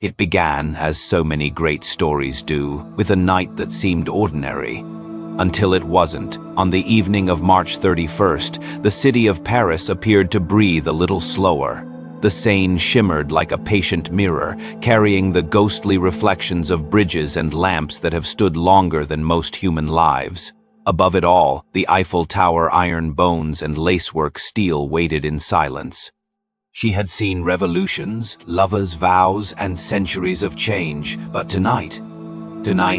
It began, as so many great stories do, with a night that seemed ordinary. Until it wasn't. On the evening of March 31st, the city of Paris appeared to breathe a little slower. The Seine shimmered like a patient mirror, carrying the ghostly reflections of bridges and lamps that have stood longer than most human lives. Above it all, the Eiffel Tower iron bones and lacework steel waited in silence. She had seen revolutions, lovers' vows, and centuries of change, but tonight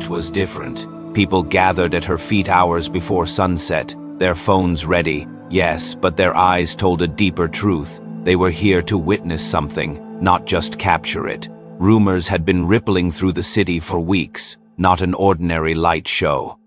was different. People gathered at her feet hours before sunset, their phones ready, yes, but their eyes told a deeper truth. They were here to witness something, not just capture it. Rumors had been rippling through the city for weeks, not an ordinary light show.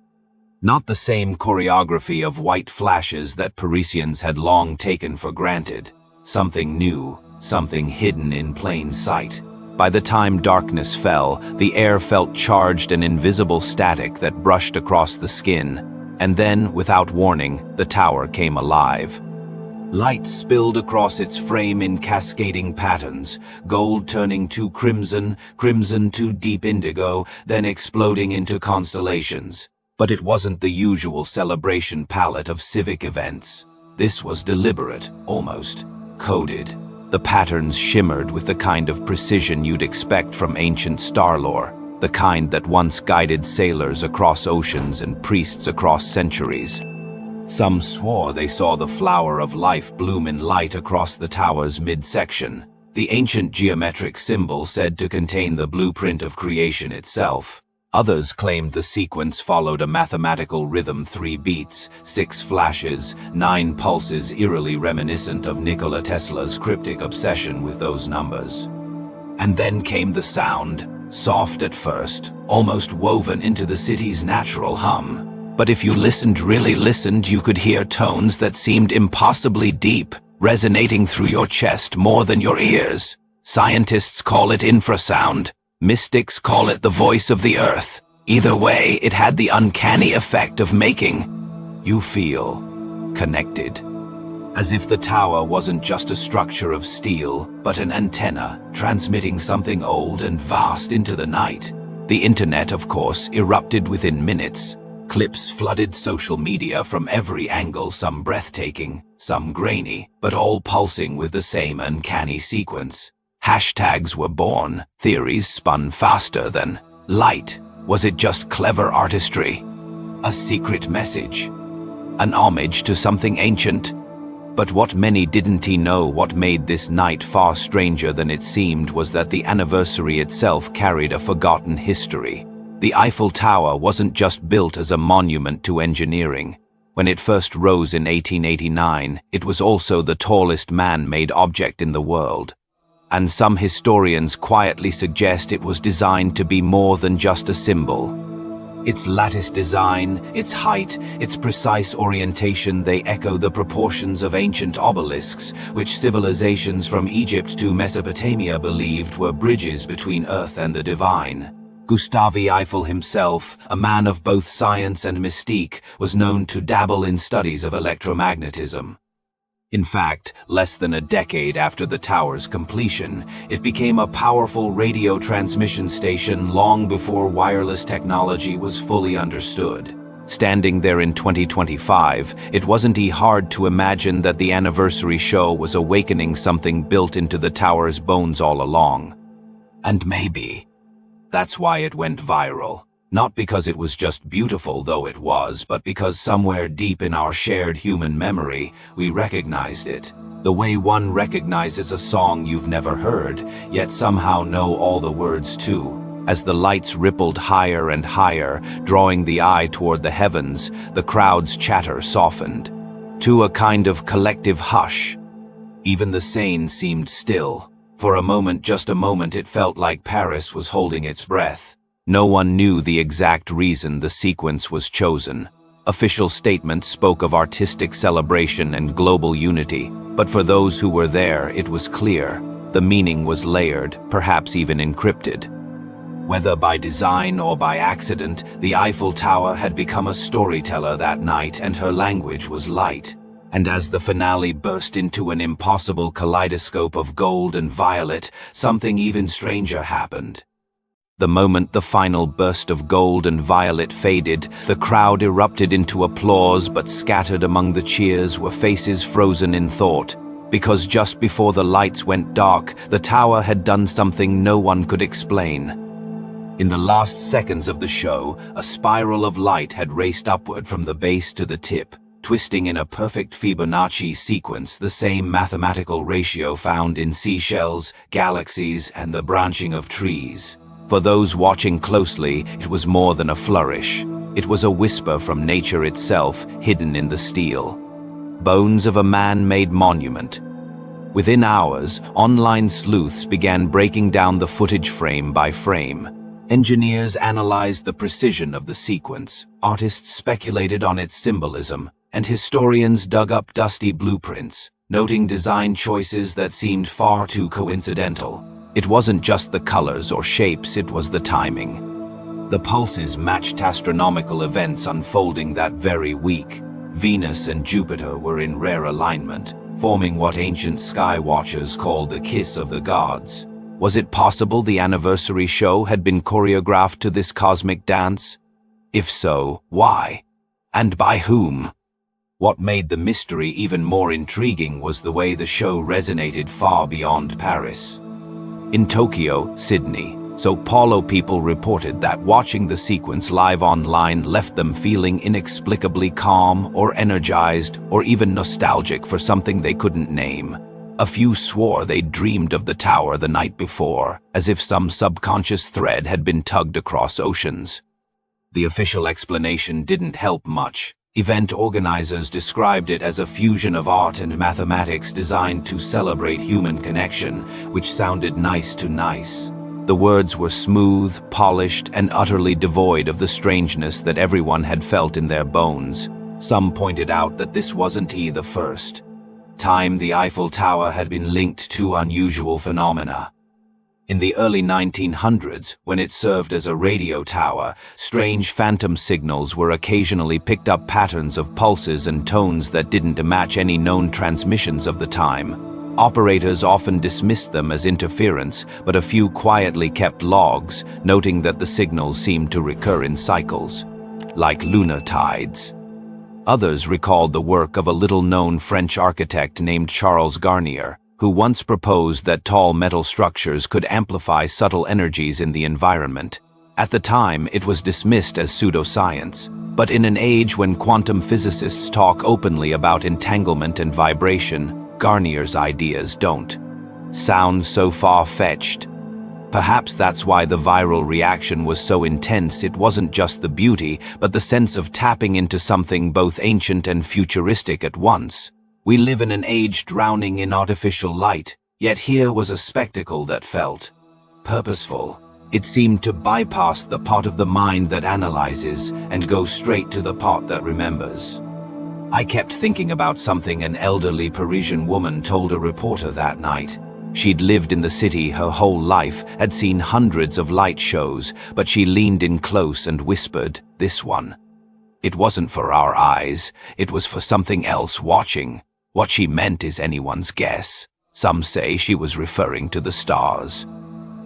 Not the same choreography of white flashes that Parisians had long taken for granted. Something new, something hidden in plain sight. By the time darkness fell, the air felt charged and invisible static that brushed across the skin. And then, without warning, the tower came alive. Light spilled across its frame in cascading patterns, gold turning to crimson, crimson to deep indigo, then exploding into constellations. But it wasn't the usual celebration palette of civic events. This was deliberate, almost coded. The patterns shimmered with the kind of precision you'd expect from ancient star lore, the kind that once guided sailors across oceans and priests across centuries. Some swore they saw the flower of life bloom in light across the tower's midsection, the ancient geometric symbol said to contain the blueprint of creation itself. Others claimed the sequence followed a mathematical rhythm: 3 beats, 6 flashes, 9 pulses, eerily reminiscent of Nikola Tesla's cryptic obsession with those numbers. And then came the sound, soft at first, almost woven into the city's natural hum. But if you really listened, you could hear tones that seemed impossibly deep, resonating through your chest more than your ears. Scientists call it infrasound. Mystics call it the voice of the earth. Either way, it had the uncanny effect of making you feel connected. As if the tower wasn't just a structure of steel, but an antenna transmitting something old and vast into the night. The internet, of course, erupted within minutes. Clips flooded social media from every angle, some breathtaking, some grainy, but all pulsing with the same uncanny sequence. Hashtags were born, theories spun faster than light. Was it just clever artistry? A secret message? An homage to something ancient? But what many didn't know, what made this night far stranger than it seemed, was that the anniversary itself carried a forgotten history. The Eiffel Tower wasn't just built as a monument to engineering. When it first rose in 1889, it was also the tallest man-made object in the world. And some historians quietly suggest it was designed to be more than just a symbol. Its lattice design, its height, its precise orientation, they echo the proportions of ancient obelisks, which civilizations from Egypt to Mesopotamia believed were bridges between earth and the divine. Gustave Eiffel himself, a man of both science and mystique, was known to dabble in studies of electromagnetism. In fact, less than a decade after the tower's completion, it became a powerful radio transmission station long before wireless technology was fully understood. Standing there in 2025, it wasn't hard to imagine that the anniversary show was awakening something built into the tower's bones all along. And maybe that's why it went viral. Not because it was just beautiful, though it was, but because somewhere deep in our shared human memory, we recognized it. The way one recognizes a song you've never heard, yet somehow know all the words too. As the lights rippled higher and higher, drawing the eye toward the heavens, the crowd's chatter softened to a kind of collective hush. Even the Seine seemed still. For a moment, just a moment, it felt like Paris was holding its breath. No one knew the exact reason the sequence was chosen. Official statements spoke of artistic celebration and global unity, but for those who were there, it was clear. The meaning was layered, perhaps even encrypted. Whether by design or by accident, the Eiffel Tower had become a storyteller that night, and her language was light. And as the finale burst into an impossible kaleidoscope of gold and violet, something even stranger happened. The moment the final burst of gold and violet faded, the crowd erupted into applause, but scattered among the cheers were faces frozen in thought, because just before the lights went dark, the tower had done something no one could explain. In the last seconds of the show, a spiral of light had raced upward from the base to the tip, twisting in a perfect Fibonacci sequence, the same mathematical ratio found in seashells, galaxies, and the branching of trees. For those watching closely, it was more than a flourish. It was a whisper from nature itself, hidden in the steel. Bones of a man-made monument. Within hours, online sleuths began breaking down the footage frame by frame. Engineers analyzed the precision of the sequence, artists speculated on its symbolism, and historians dug up dusty blueprints, noting design choices that seemed far too coincidental. It wasn't just the colors or shapes, it was the timing. The pulses matched astronomical events unfolding that very week. Venus and Jupiter were in rare alignment, forming what ancient sky watchers called the kiss of the gods. Was it possible the anniversary show had been choreographed to this cosmic dance? If so, why? And by whom? What made the mystery even more intriguing was the way the show resonated far beyond Paris. In Tokyo, Sydney, Sao Paulo people reported that watching the sequence live online left them feeling inexplicably calm or energized or even nostalgic for something they couldn't name. A few swore they'd dreamed of the tower the night before, as if some subconscious thread had been tugged across oceans. The official explanation didn't help much. Event organizers described it as a fusion of art and mathematics designed to celebrate human connection, which sounded nice to nice. The words were smooth, polished, and utterly devoid of the strangeness that everyone had felt in their bones. Some pointed out that this wasn't the first time the Eiffel Tower had been linked to unusual phenomena. In the early 1900s, when it served as a radio tower, strange phantom signals were occasionally picked up, patterns of pulses and tones that didn't match any known transmissions of the time. Operators often dismissed them as interference, but a few quietly kept logs, noting that the signals seemed to recur in cycles, like lunar tides. Others recalled the work of a little-known French architect named Charles Garnier, who once proposed that tall metal structures could amplify subtle energies in the environment. At the time, it was dismissed as pseudoscience, but in an age when quantum physicists talk openly about entanglement and vibration, Garnier's ideas don't sound so far-fetched. Perhaps that's why the viral reaction was so intense. It wasn't just the beauty, but the sense of tapping into something both ancient and futuristic at once. We live in an age drowning in artificial light, yet here was a spectacle that felt purposeful. It seemed to bypass the part of the mind that analyzes and go straight to the part that remembers. I kept thinking about something an elderly Parisian woman told a reporter that night. She'd lived in the city her whole life, had seen hundreds of light shows, but she leaned in close and whispered, "This one. It wasn't for our eyes, it was for something else watching." What she meant is anyone's guess. Some say she was referring to the stars.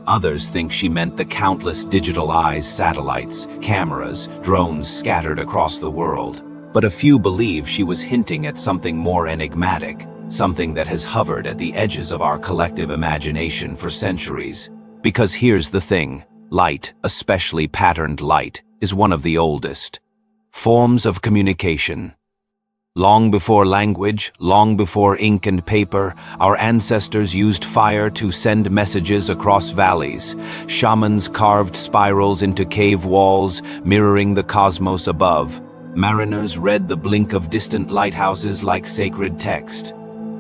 Others think she meant the countless digital eyes, satellites, cameras, drones scattered across the world. But a few believe she was hinting at something more enigmatic, something that has hovered at the edges of our collective imagination for centuries. Because here's the thing, light, especially patterned light, is one of the oldest forms of communication. Long before language, long before ink and paper, our ancestors used fire to send messages across valleys. Shamans carved spirals into cave walls, mirroring the cosmos above. Mariners read the blink of distant lighthouses like sacred text.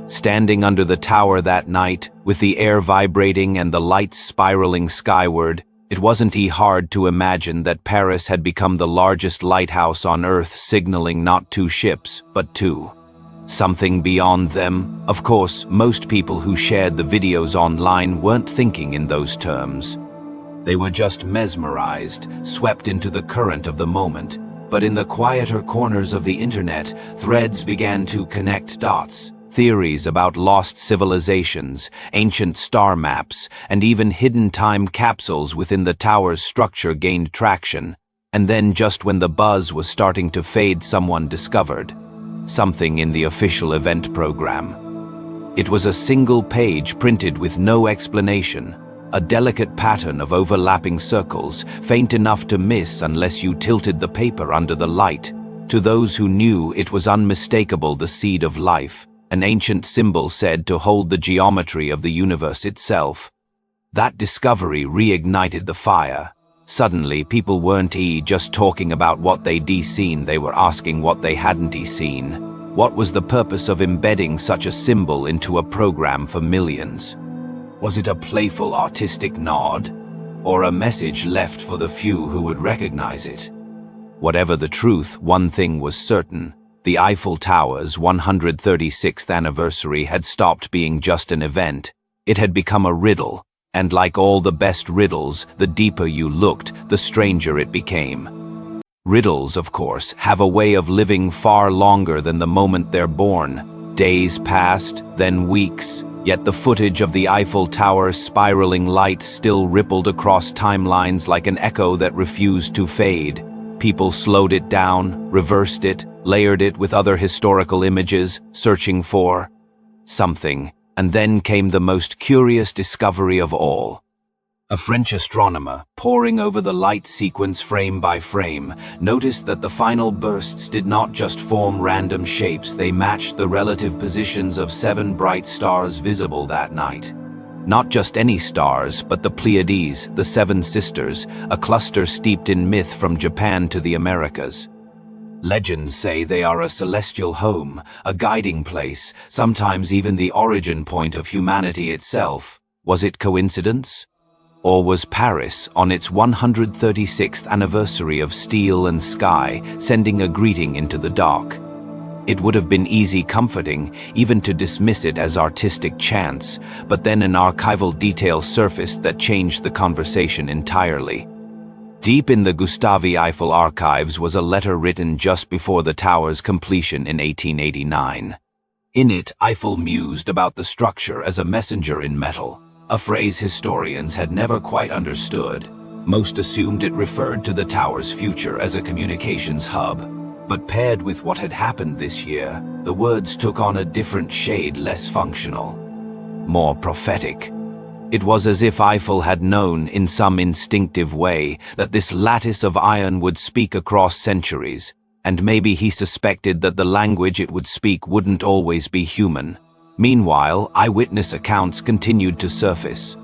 Standing under the tower that night, with the air vibrating and the lights spiraling skyward, it wasn't hard to imagine that Paris had become the largest lighthouse on Earth, signaling not two ships, but two. Something beyond them. Of course, most people who shared the videos online weren't thinking in those terms. They were just mesmerized, swept into the current of the moment. But in the quieter corners of the internet, threads began to connect dots. Theories about lost civilizations, ancient star maps, and even hidden time capsules within the tower's structure gained traction. And then, just when the buzz was starting to fade, someone discovered something in the official event program. It was a single page printed with no explanation, a delicate pattern of overlapping circles, faint enough to miss unless you tilted the paper under the light. To those who knew, it was unmistakable, the seed of life, an ancient symbol said to hold the geometry of the universe itself. That discovery reignited the fire. Suddenly, people weren't just talking about what they'd seen, they were asking what they hadn't seen. What was the purpose of embedding such a symbol into a program for millions? Was it a playful artistic nod, or a message left for the few who would recognize it? Whatever the truth, one thing was certain. The Eiffel Tower's 136th anniversary had stopped being just an event. It had become a riddle, and like all the best riddles, the deeper you looked, the stranger it became. Riddles, of course, have a way of living far longer than the moment they're born. Days passed, then weeks. Yet the footage of the Eiffel Tower's spiraling light still rippled across timelines like an echo that refused to fade. People slowed it down, reversed it, layered it with other historical images, searching for something. And then came the most curious discovery of all. A French astronomer, poring over the light sequence frame by frame, noticed that the final bursts did not just form random shapes, they matched the relative positions of 7 bright stars visible that night. Not just any stars, but the Pleiades, the Seven Sisters, a cluster steeped in myth from Japan to the Americas. Legends say they are a celestial home, a guiding place, sometimes even the origin point of humanity itself. Was it coincidence? Or was Paris, on its 136th anniversary of steel and sky, sending a greeting into the dark? It would have been easy comforting, even to dismiss it as artistic chance, but then an archival detail surfaced that changed the conversation entirely. Deep in the Gustave Eiffel archives was a letter written just before the tower's completion in 1889. In it, Eiffel mused about the structure as a messenger in metal, a phrase historians had never quite understood. Most assumed it referred to the tower's future as a communications hub. But paired with what had happened this year, the words took on a different shade, less functional, more prophetic. It was as if Eiffel had known, in some instinctive way, that this lattice of iron would speak across centuries, and maybe he suspected that the language it would speak wouldn't always be human. Meanwhile, eyewitness accounts continued to surface.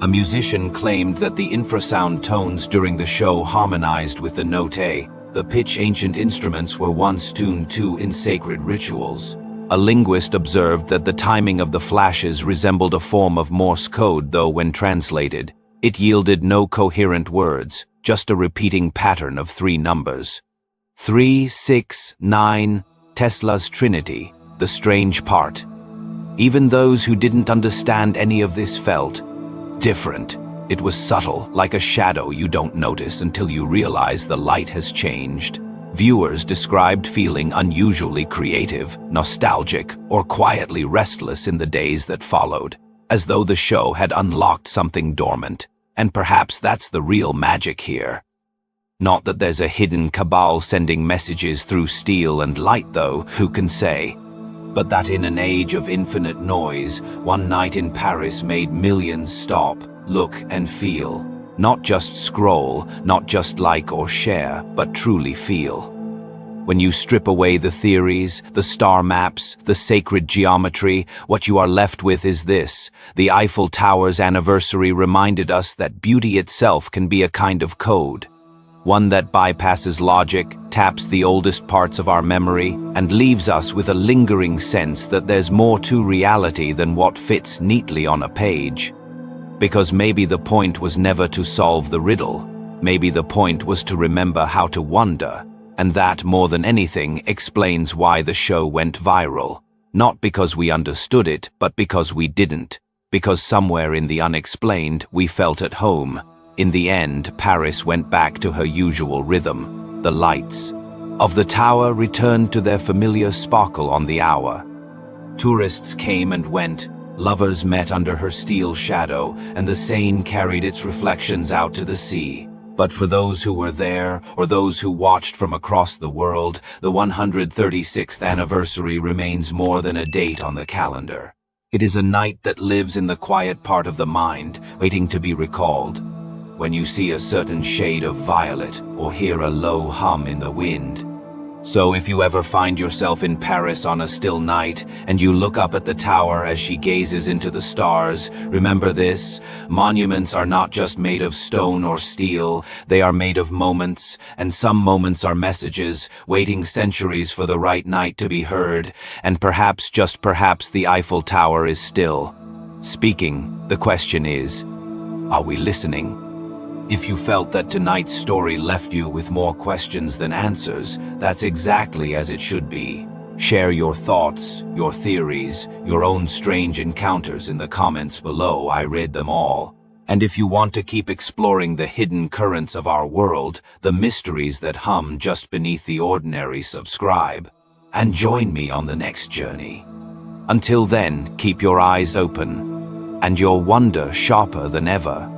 A musician claimed that the infrasound tones during the show harmonized with the note, the pitch ancient instruments were once tuned to in sacred rituals. A linguist observed that the timing of the flashes resembled a form of Morse code, though when translated, it yielded no coherent words, just a repeating pattern of 3 numbers. 3, 6, 9, Tesla's Trinity, the strange part. Even those who didn't understand any of this felt different. It was subtle, like a shadow you don't notice until you realize the light has changed. Viewers described feeling unusually creative, nostalgic, or quietly restless in the days that followed, as though the show had unlocked something dormant. And perhaps that's the real magic here. Not that there's a hidden cabal sending messages through steel and light, though, who can say? But that in an age of infinite noise, one night in Paris made millions stop, look and feel. Not just scroll, not just like or share, but truly feel. When you strip away the theories, the star maps, the sacred geometry, what you are left with is this. The Eiffel Tower's anniversary reminded us that beauty itself can be a kind of code. One that bypasses logic, taps the oldest parts of our memory, and leaves us with a lingering sense that there's more to reality than what fits neatly on a page. Because maybe the point was never to solve the riddle. Maybe the point was to remember how to wonder. And that, more than anything, explains why the show went viral. Not because we understood it, but because we didn't. Because somewhere in the unexplained, we felt at home. In the end, Paris went back to her usual rhythm. The lights of the tower returned to their familiar sparkle on the hour. Tourists came and went, lovers met under her steel shadow, and the Seine carried its reflections out to the sea. But for those who were there, or those who watched from across the world, the 136th anniversary remains more than a date on the calendar. It is a night that lives in the quiet part of the mind, waiting to be recalled. When you see a certain shade of violet, or hear a low hum in the wind. So if you ever find yourself in Paris on a still night, and you look up at the tower as she gazes into the stars, remember this: monuments are not just made of stone or steel, they are made of moments, and some moments are messages, waiting centuries for the right night to be heard, and perhaps, just perhaps, the Eiffel Tower is still speaking. The question is, are we listening? If you felt that tonight's story left you with more questions than answers, that's exactly as it should be. Share your thoughts, your theories, your own strange encounters in the comments below. I read them all. And if you want to keep exploring the hidden currents of our world, the mysteries that hum just beneath the ordinary, subscribe and join me on the next journey. Until then, keep your eyes open and your wonder sharper than ever.